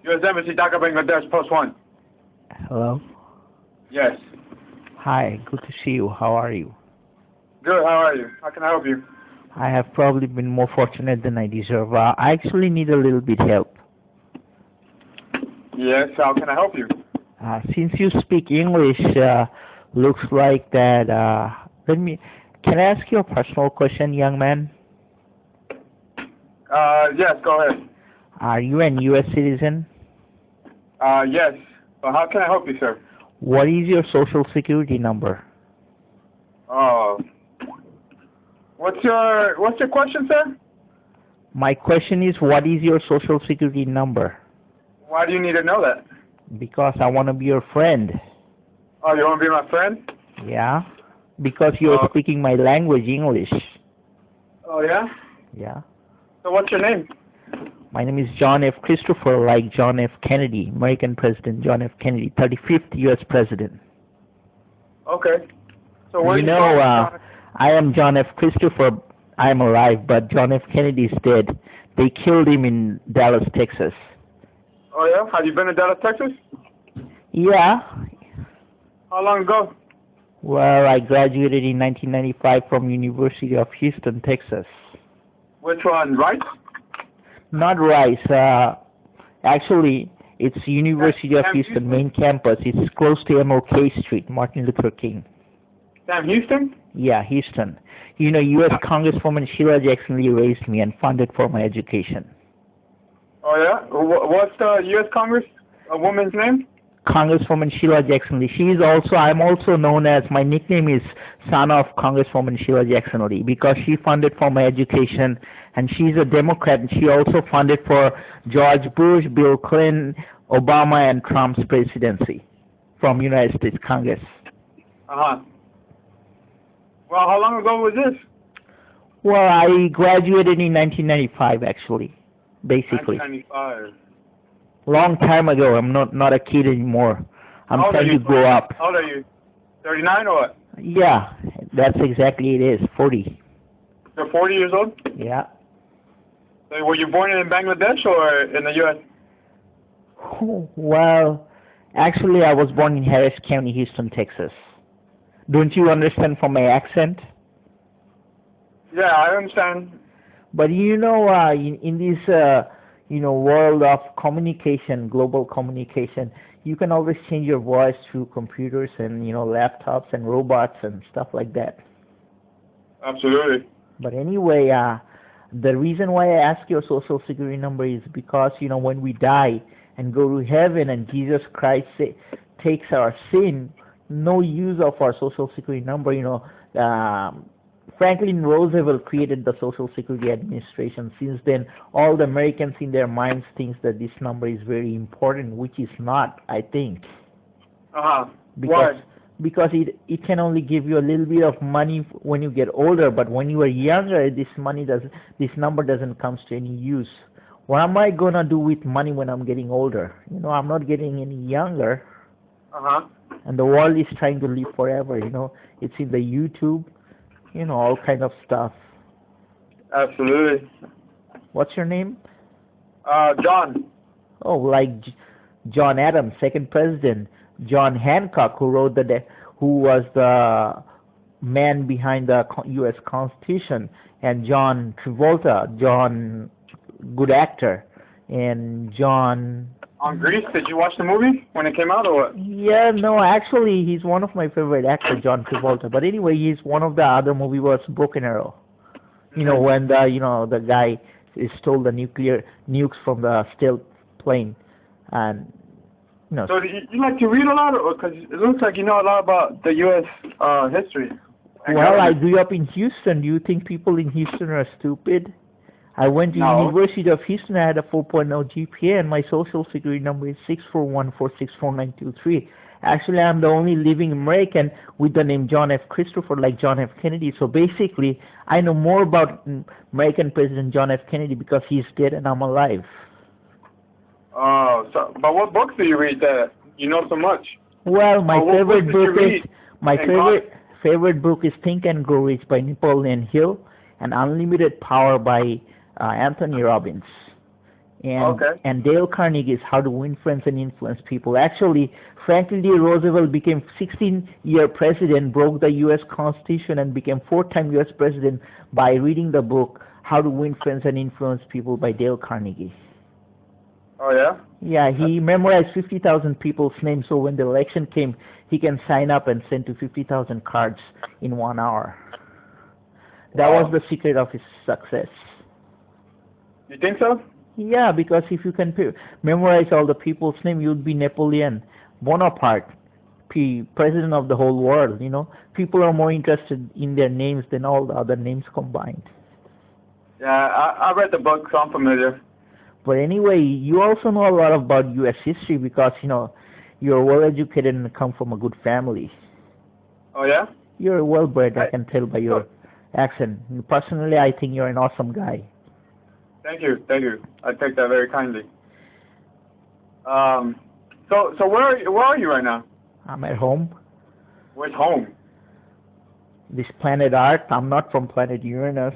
U.S. Embassy, Dhaka, Bangladesh, post 1. Hello. Yes. Hi, good to see you. How are you? Good, how are you? How can I help you? I have probably been more fortunate than I deserve. I actually need a little bit help. Yes, how can I help you? Since you speak English, looks like that. Can I ask you a personal question, young man? Yes, go ahead. Are you an U.S. citizen? Yes. Well, how can I help you, sir? What is your social security number? What's your question, sir? My question is, what is your social security number? Why do you need to know that? Because I want to be your friend. Oh, you want to be my friend? Yeah? Because you're speaking my language, English. Oh, yeah? Yeah. So what's your name? My name is John F. Christopher, like John F. Kennedy, American President John F. Kennedy, 35th U.S. President. Okay. So where you know, I am John F. Christopher. I am alive, but John F. Kennedy is dead. They killed him in Dallas, Texas. Oh, yeah? Have you been to Dallas, Texas? Yeah. How long ago? Well, I graduated in 1995 from University of Houston, Texas. Which one, Rice? Not Rice. Actually, it's University of Houston main campus. It's close to MLK Street, Martin Luther King. Sam Houston? Yeah, Houston. You know, U.S. Congresswoman Sheila.Jackson.lee raised me and funded for my education. Oh, yeah? What's the U.S. Congress woman's name? Congresswoman Sheila.Jackson.lee. I'm also known as, my nickname is son of Congresswoman Sheila.Jackson.lee because she funded for my education, and she's a Democrat, and she also funded for George Bush, Bill Clinton, Obama, and Trump's presidency from United States Congress. Uh-huh. Well, how long ago was this? Well, I graduated in 1995, actually, basically. 1995. Long time ago. I'm not a kid anymore. I'm trying to grow up. How old are you? 39 or what? Yeah, that's exactly it is. 40. You're 40 years old? Yeah. So were you born in Bangladesh or in the U.S.? Well, actually, I was born in Harris County, Houston, Texas. Don't you understand from my accent? Yeah, I understand. But you know, in this world of communication, global communication, you can always change your voice through computers and laptops and robots and stuff like that. Absolutely. But anyway, the reason why I ask your social security number is because when we die and go to heaven and Jesus Christ takes our sin, no use of our social security number. Franklin Roosevelt created the Social Security Administration. Since then, all the Americans in their minds think that this number is very important, which is not, I think. Uh-huh. Why? Because it can only give you a little bit of money when you get older, but when you are younger, this number doesn't come to any use. What am I gonna do with money when I'm getting older? I'm not getting any younger. Uh-huh. And the world is trying to live forever. It's in the YouTube. All kind of stuff. Absolutely. What's your name? John. Oh, like John Adams, second president. John Hancock, who was the man behind the U.S. Constitution, and John Travolta, John, good actor, and John. On Grease, did you watch the movie when it came out or what? Yeah, no, actually, he's one of my favorite actors, John Travolta. But anyway, he's one of the other movie was Broken Arrow. When the guy stole the nukes from the stealth plane, and So you like to read a lot, because it looks like you know a lot about the U.S. History. Well, I grew up in Houston. Do you think people in Houston are stupid? I went to University of Houston. I had a 4.0 GPA, and my social security number is 641464923. Actually, I'm the only living American with the name John F. Christopher, like John F. Kennedy. So basically, I know more about American President John F. Kennedy because he's dead and I'm alive. Oh, but what books do you read that you know so much? Well, my favorite book is Think and Grow Rich by Napoleon Hill, and Unlimited Power by Anthony Robbins. And Dale Carnegie's How to Win Friends and Influence People. Actually, Franklin D. Roosevelt became 16-year president, broke the U.S. Constitution, and became 4-time U.S. president by reading the book How to Win Friends and Influence People by Dale Carnegie. Oh, yeah? Yeah, he memorized 50,000 people's names, so when the election came, he can sign up and send to 50,000 cards in 1 hour. That was the secret of his success. You think so? Yeah, because if you can memorize all the people's name, you'd be Napoleon Bonaparte, president of the whole world. You know, people are more interested in their names than all the other names combined. Yeah, I read the book, so I'm familiar. But anyway, you also know a lot about U.S. history because, you know, you're well educated and come from a good family. Oh, yeah? You're well bred, I can tell by your accent. Personally, I think you're an awesome guy. Thank you. I take that very kindly. So where are you right now? I'm at home. Where's home? This planet Earth. I'm not from planet Uranus.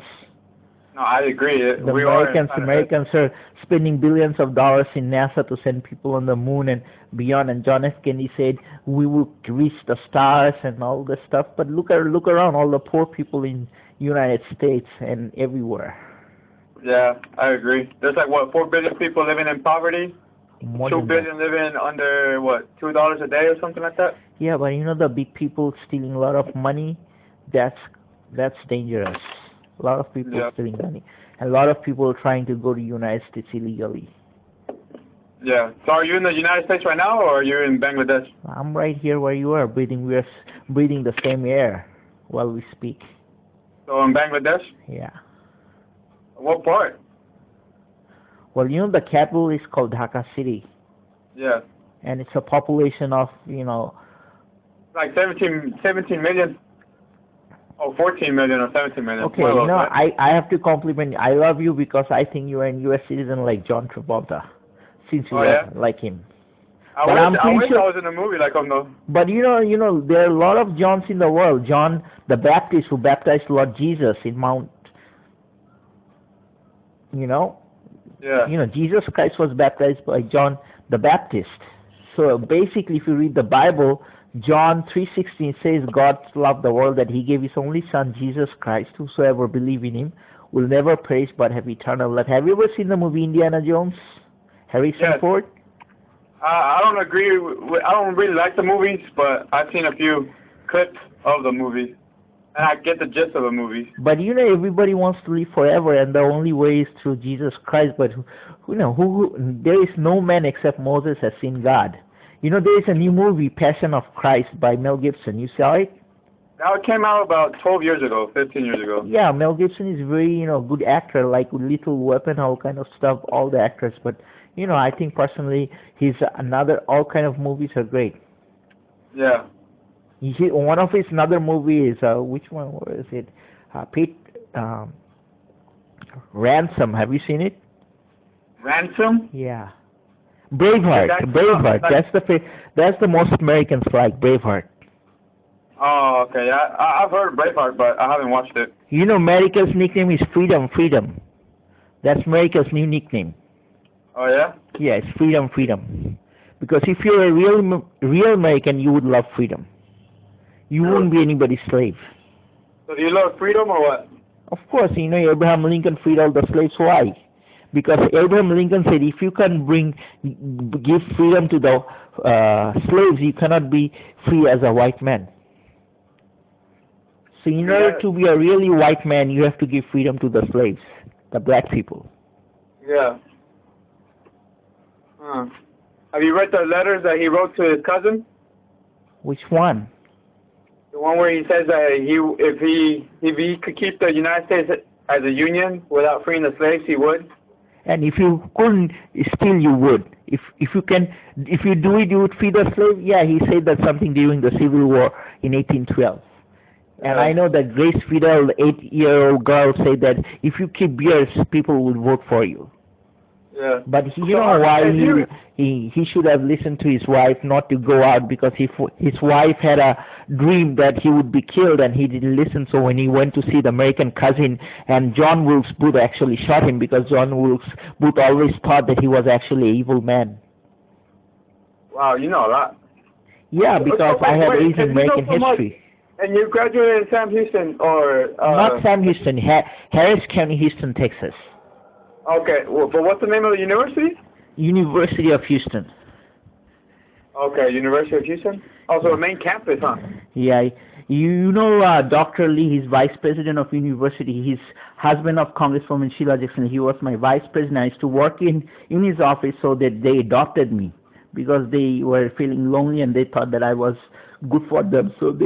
No, I agree. The Americans are spending billions of dollars in NASA to send people on the moon and beyond. And John F. Kennedy said we will reach the stars and all this stuff. But look around, all the poor people in United States and everywhere. Yeah, I agree. There's like, what, 4 billion people living in poverty? More 2 billion living under, what, $2 a day or something like that? Yeah, but you know the big people stealing a lot of money? That's dangerous. A lot of people stealing money. And a lot of people trying to go to the United States illegally. Yeah. So are you in the United States right now, or are you in Bangladesh? I'm right here where you are, breathing. We are breathing the same air while we speak. So in Bangladesh? Yeah. What part? Well, you know the capital is called Dhaka City. Yeah. And it's a population of, you know... Like 17 million? Oh, 14 million or 17 million. Okay, you know, I have to compliment you. I love you because I think you are a U.S. citizen like John Travolta, since you are like him. I wish I was in a movie like him, though. But you know, there are a lot of Johns in the world. John the Baptist, who baptized Lord Jesus in Mount... You know? Yeah. You know, Jesus Christ was baptized by John the Baptist. So basically, if you read the Bible, John 3:16 says God loved the world that he gave his only son, Jesus Christ. Whosoever believe in him will never perish but have eternal life. Have you ever seen the movie Indiana Jones? Harrison Ford? I don't agree. I don't really like the movies, but I've seen a few clips of the movie. And I get the gist of the movie. But you know, everybody wants to live forever, and the only way is through Jesus Christ. But there is no man except Moses has seen God. You know, there is a new movie, Passion of Christ, by Mel Gibson. You saw it? Now it came out about 12 years ago, 15 years ago. Yeah, Mel Gibson is very, good actor, like Little Weapon, all kind of stuff, all the actors. But, I think personally, all kind of movies are great. Yeah. One of his another movie is, which one was it? Ransom. Have you seen it? Ransom? Yeah. Braveheart. Braveheart. That's the most Americans like, Braveheart. Oh, okay. I've heard of Braveheart, but I haven't watched it. You know, America's nickname is Freedom. That's America's new nickname. Oh, yeah? Yeah, it's Freedom. Because if you're a real American, you would love freedom. You wouldn't be anybody's slave. So do you love freedom or what? Of course, Abraham Lincoln freed all the slaves. Why? Because Abraham Lincoln said, if you can give freedom to the slaves, you cannot be free as a white man. So in order to be a really white man, you have to give freedom to the slaves, the black people. Yeah. Have you read the letters that he wrote to his cousin? Which one? The one where he says that if he could keep the United States as a union without freeing the slaves, he would. And if you couldn't, still you would. If you do it, you would free the slave. Yeah, he said that something during the Civil War in 1812. And I know that Grace Fidel, the 8-year-old girl, said that if you keep beers, people will vote for you. Yeah. But you know why he should have listened to his wife not to go out, because his wife had a dream that he would be killed and he didn't listen. So when he went to see the American Cousin, and John Wilkes Booth actually shot him, because John Wilkes Booth always thought that he was actually an evil man. Wow, you know a lot. Yeah, because I have Asian American history. And you graduated in Sam Houston, or not Sam Houston, Harris County, Houston, Texas. Okay, well, but what's the name of the university? University of Houston. Okay, University of Houston. Also, the main campus, huh? Yeah, you know Dr. Lee, he's vice president of university. He's husband of Congresswoman Sheila Jackson. He was my vice president. I used to work in his office, so that they adopted me because they were feeling lonely and they thought that I was good for them. So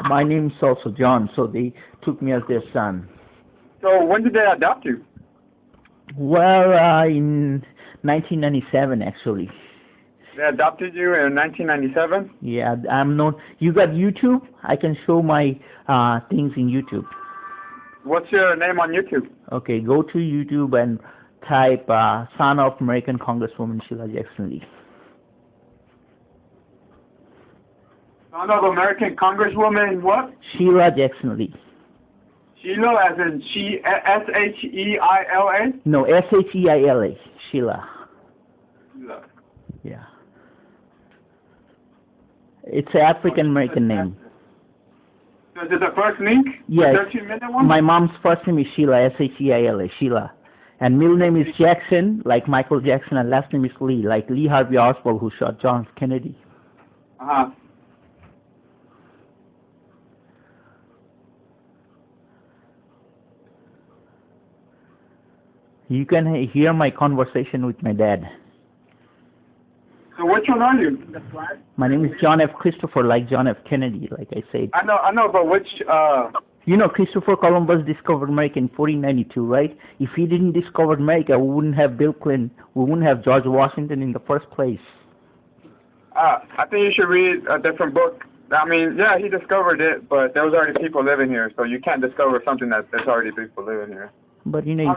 my name is also John, so they took me as their son. So when did they adopt you? Well, in 1997, actually. They adopted you in 1997? Yeah, I'm not. You got YouTube? I can show my things in YouTube. What's your name on YouTube? Okay, go to YouTube and type son of American Congresswoman Sheila Jackson.lee. Son of American Congresswoman what? Sheila Jackson.lee. Sheila, as in S-H-E-I-L-A? No, S-H-E-I-L-A. Sheila. Sheila. Yeah. It's an African American name. So is it the first link? Yes. The 13-minute one? My mom's first name is Sheila, S-H-E-I-L-A, Sheila. And middle name is Jackson, like Michael Jackson, and last name is Lee, like Lee Harvey Oswald, who shot John Kennedy. Uh-huh. You can hear my conversation with my dad. So which one are you? My name is John F. Christopher, like John F. Kennedy, like I said. I know, but which, You know, Christopher Columbus discovered America in 1492, right? If he didn't discover America, we wouldn't have Bill Clinton, we wouldn't have George Washington in the first place. I think you should read a different book. I mean, yeah, he discovered it, but there was already people living here, so you can't discover something that there's already people living here. But you know,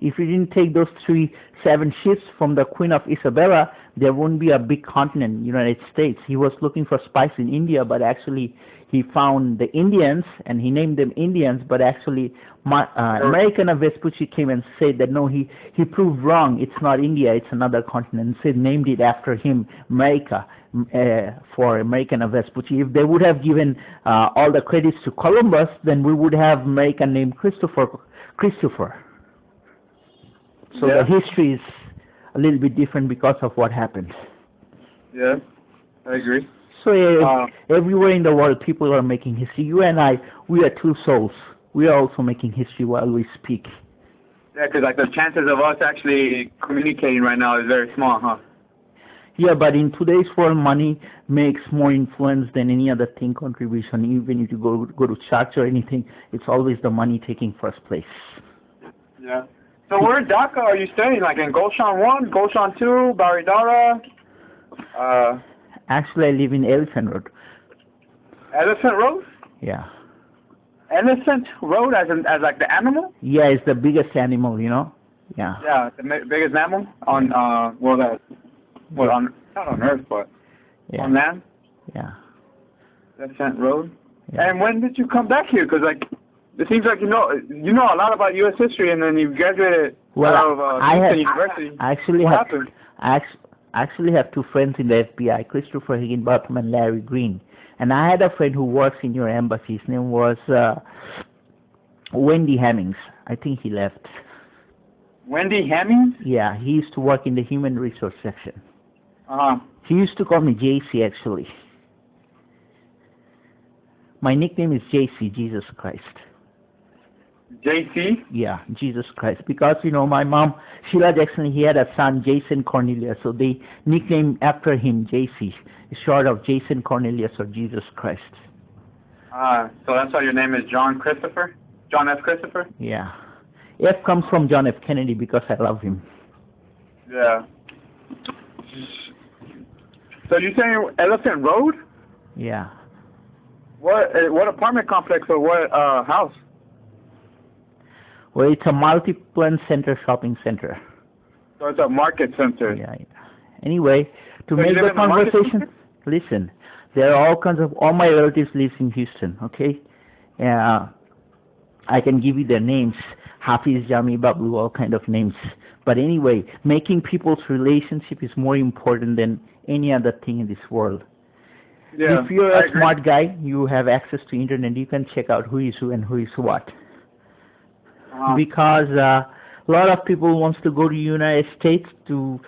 if we didn't take those 7 ships from the Queen of Isabella, there wouldn't be a big continent, United States. He was looking for spice in India, but actually he found the Indians and he named them Indians. But actually, American Vespucci came and said that no, he proved wrong. It's not India, it's another continent. And named it after him, America, for American Vespucci. If they would have given all the credits to Columbus, then we would have American named Christopher. So yeah. The history is a little bit different because of what happened. Yeah, I agree. So everywhere in the world, people are making history. You and I, we are two souls. We are also making history while we speak. Yeah, because like the chances of us actually communicating right now is very small, huh? Yeah, but in today's world, money makes more influence than any other thing contribution. Even if you go to church or anything, it's always the money taking first place. Yeah. So where in Dhaka are you staying? Like in Gulshan 1, Gulshan 2, Baridara? Actually, I live in Elephant Road. Elephant Road? Yeah. Elephant Road as like the animal? Yeah, it's the biggest animal, Yeah. Yeah, the biggest animal on not on Earth, but on land. Yeah. Elephant Road. Yeah. And when did you come back here? Because like it seems like you know a lot about U.S. history, and then you graduated out of Houston University. I actually have 2 friends in the FBI, Christopher Higginbotham and Larry Green. And I had a friend who works in your embassy. His name was Wendy Hemmings. I think he left. Wendy Hemmings? Yeah, he used to work in the human resource section. Uh-huh. He used to call me JC, actually. My nickname is JC, Jesus Christ. JC? Yeah, Jesus Christ. Because, my mom, Sheila Jackson, he had a son, Jason Cornelius, so they nicknamed after him JC, short of Jason Cornelius or Jesus Christ. So that's why your name is John Christopher? John F. Christopher? Yeah. F comes from John F. Kennedy because I love him. Yeah. So you're saying Elephant Road? Yeah. What apartment complex or what house? Well, it's a multi-plan center shopping center. So So it's a market center. Yeah. Anyway, to So make you live the in the market conversation, listen, there are all my relatives live in Houston, okay? I can give you their names, Hafiz, Jami, Babu, all kind of names. But anyway, making people's relationship is more important than any other thing in this world. Yeah, if you're I a agree. smart guy, you have access to internet, you can check out who is who and who is what. Because a lot of people wants to go to United States to,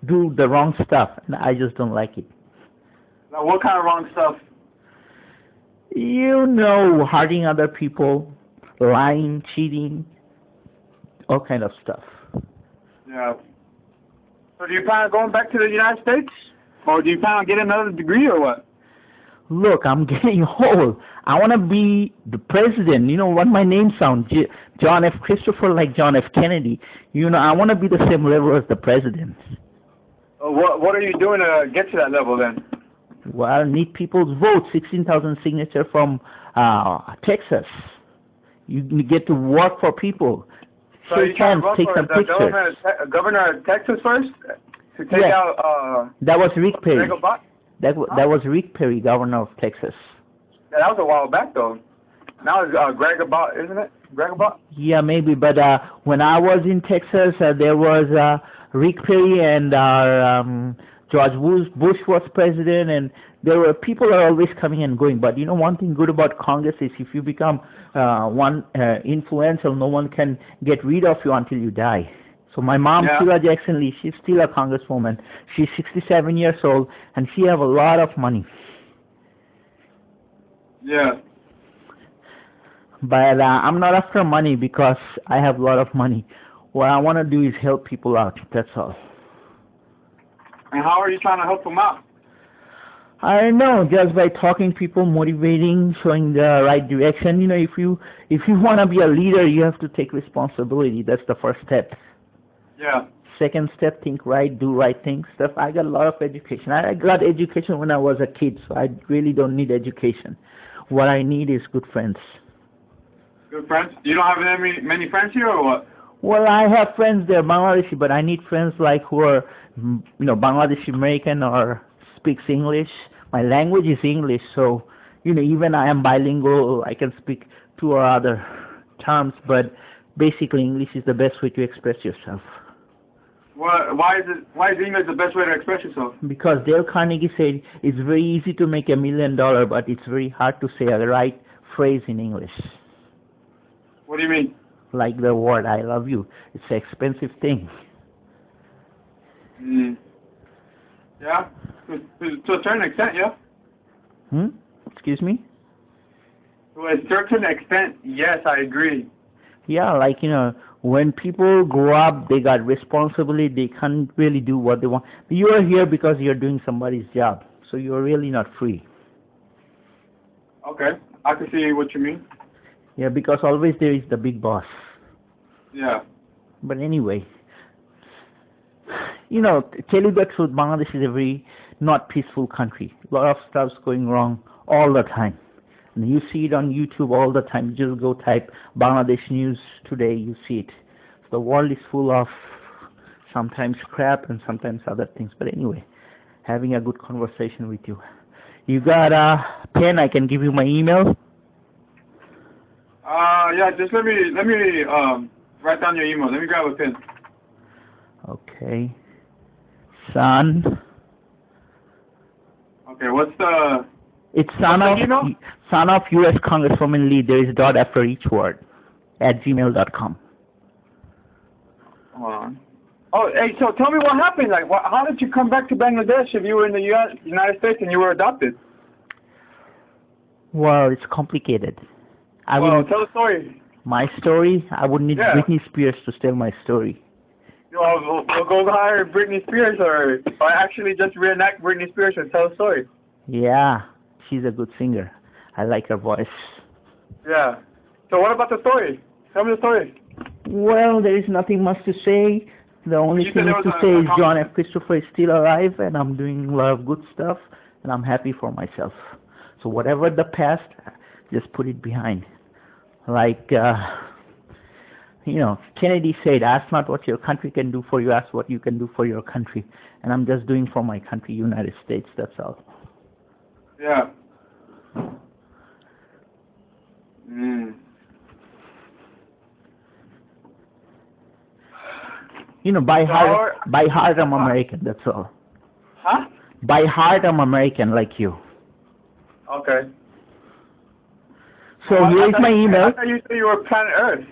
do the wrong stuff, and I just don't like it. Now, what kind of wrong stuff? Hurting other people, lying, cheating, all kind of stuff. Yeah. So do you plan on going back to the United States? Or do you plan on getting another degree or what? Look, I'm getting old. I want to be the president. You know what my name sounds? John F. Christopher, like John F. Kennedy. I want to be the same level as the president. What are you doing to get to that level then? Well, I need people's votes, 16,000 signatures from Texas. You get to work for people. So you trying to take vote some for pictures. the governor of Texas first? To take out... that was Rick Perry. That Huh? was Rick Perry, governor of Texas. Yeah, that was a while back though. Now it's Greg Abbott, isn't it? Greg Abbott? Yeah, maybe. But when I was in Texas, there was Rick Perry and George Bush was president, and there were people are always coming and going. But one thing good about Congress is if you become influential, no one can get rid of you until you die. So my mom, Sheila.Jackson.lee, she's still a congresswoman. She's 67 years old, and she have a lot of money. Yeah. But I'm not after money because I have a lot of money. What I want to do is help people out. That's all. And how are you trying to help them out? I don't know, just by talking to people, motivating, showing the right direction. If you want to be a leader, you have to take responsibility. That's the first step. Yeah. Second step, think right, do right things. Stuff. I got a lot of education. I got education when I was a kid, so I really don't need education. What I need is good friends. Good friends? You don't have many friends here or what? Well, I have friends there, Bangladeshi, but I need friends like who are, Bangladeshi American or speaks English. My language is English, so, even I am bilingual. I can speak two or other terms, but basically English is the best way to express yourself. Why is English the best way to express yourself? Because Dale Carnegie said it's very easy to make $1 million, but it's very hard to say the right phrase in English. What do you mean? Like the word "I love you." It's an expensive thing. Yeah? To a certain extent, yeah? Excuse me? To a certain extent, yes, I agree. Yeah, like, when people grow up, they got responsibility, they can't really do what they want. You are here because you're doing somebody's job, so you're really not free. Okay, I can see what you mean. Yeah, because always there is the big boss. Yeah. But anyway, tell you the truth, Bangladesh is a very not peaceful country. A lot of stuff's going wrong all the time. And you see it on YouTube all the time. You just go type Bangladesh news today, you see it. So the world is full of sometimes crap and sometimes other things. But anyway, having a good conversation with you. You got a pen? I can give you my email. Yeah, just let me write down your email. Let me grab a pen. Okay. Son. Okay, what's the... It's son of U.S. Congresswoman Lee. There is a dot after each word. @gmail.com. Hold on. Oh, hey, so tell me what happened. Like, how did you come back to Bangladesh if you were in the United States and you were adopted? Well, it's complicated. Tell the story. My story? I would need Britney Spears to tell my story. We'll go hire Britney Spears or actually just reenact Britney Spears and tell the story. Yeah, she's a good singer. I like her voice. Yeah. So what about the story? Tell me the story. Well, there is nothing much to say. The only thing to say is John F. Christopher is still alive, and I'm doing a lot of good stuff, and I'm happy for myself. So whatever the past, just put it behind. Like, You know, Kennedy said, ask not what your country can do for you, ask what you can do for your country. And I'm just doing for my country, United States, that's all. Yeah. Mm. You know, by heart I'm American, that's all. Huh? By heart I'm American, like you. Okay. So here's my email. I thought you said you were planet Earth.